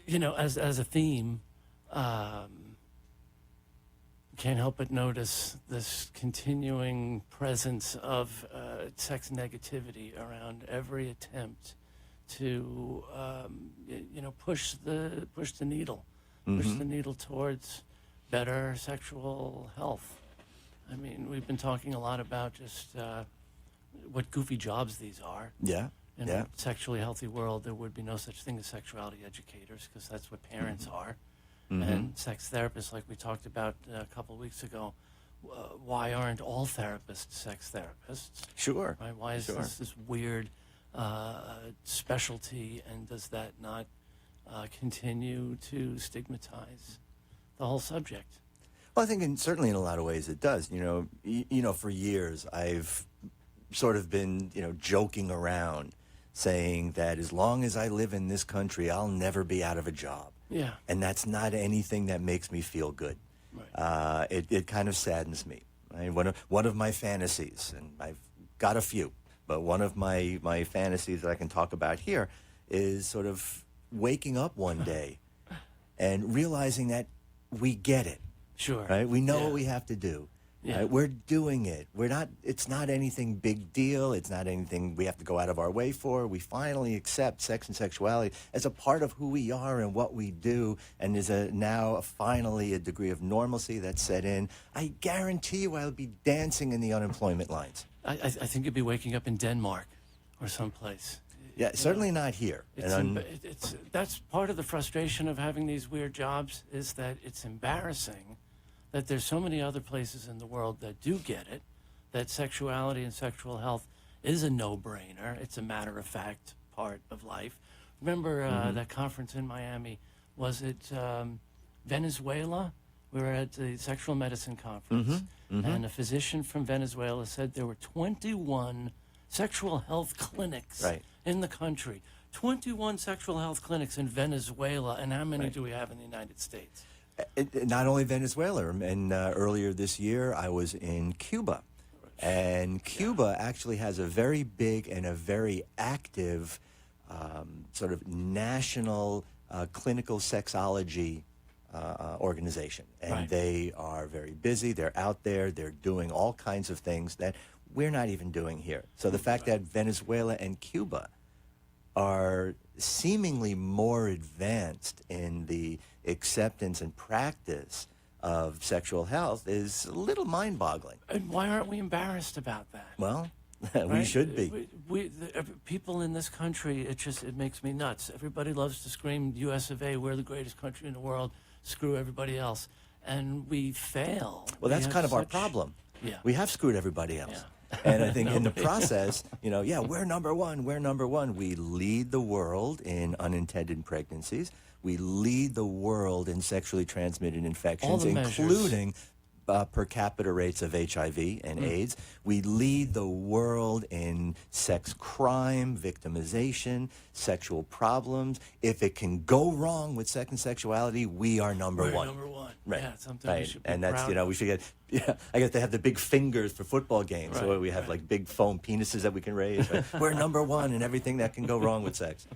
you know, as a theme, can't help but notice this continuing presence of sex negativity around every attempt to, you know, push the needle, push the needle towards better sexual health. I mean, we've been talking a lot about just what goofy jobs these are. Yeah. In a sexually healthy world, there would be no such thing as sexuality educators, because that's what parents are. And sex therapists, like we talked about a couple of weeks ago, why aren't all therapists sex therapists? Sure. Right? Why is this weird specialty, and does that not continue to stigmatize the whole subject? Well, I think certainly in a lot of ways it does. You know, for years I've sort of been, you know, joking around, saying that as long as I live in this country, I'll never be out of a job. Yeah. And that's not anything that makes me feel good. Right. It kind of saddens me. Right? One of my fantasies, and I've got a few, but one of my fantasies that I can talk about here is sort of waking up one day and realizing that we get it. Sure. Right? We know what we have to do. Yeah. Right? We're doing it. It's not anything big deal. It's not anything we have to go out of our way for. We finally accept sex and sexuality as a part of who we are and what we do, and is finally a degree of normalcy that's set in. I guarantee you I'll be dancing in the unemployment lines. I think you'd be waking up in Denmark or someplace. Yeah, certainly not here. That's part of the frustration of having these weird jobs, is that it's embarrassing that there's so many other places in the world that do get it, that sexuality and sexual health is a no-brainer. It's a matter-of-fact part of life. Remember that conference in Miami? Was it Venezuela? We were at the sexual medicine conference, and a physician from Venezuela said there were 21 sexual health clinics in the country. 21 sexual health clinics in Venezuela, and how many do we have in the United States? Not only Venezuela, and earlier this year I was in Cuba, and Cuba actually has a very big and a very active sort of national clinical sexology organization, and they are very busy. They're out there. They're doing all kinds of things that we're not even doing here. So the fact that Venezuela and Cuba are seemingly more advanced in the acceptance and practice of sexual health is a little mind-boggling. And why aren't we embarrassed about that? Well, we should be. People in this country, it makes me nuts. Everybody loves to scream, US of A, we're the greatest country in the world, screw everybody else. And we fail. Well, that's kind of our problem. Yeah. We have screwed everybody else. Yeah. And I think in the process, you know, we're number one, we're number one. We lead the world in unintended pregnancies. We lead the world in sexually transmitted infections, including per capita rates of HIV and AIDS. We lead the world in sex crime, victimization, sexual problems. If it can go wrong with sex and sexuality, we are number one. Number one. Right. Yeah, something we should be and that's, proud you know, of. we should get, I guess they have the big fingers for football games. Right, So we have like big foam penises that we can raise. Right? We're number one in everything that can go wrong with sex.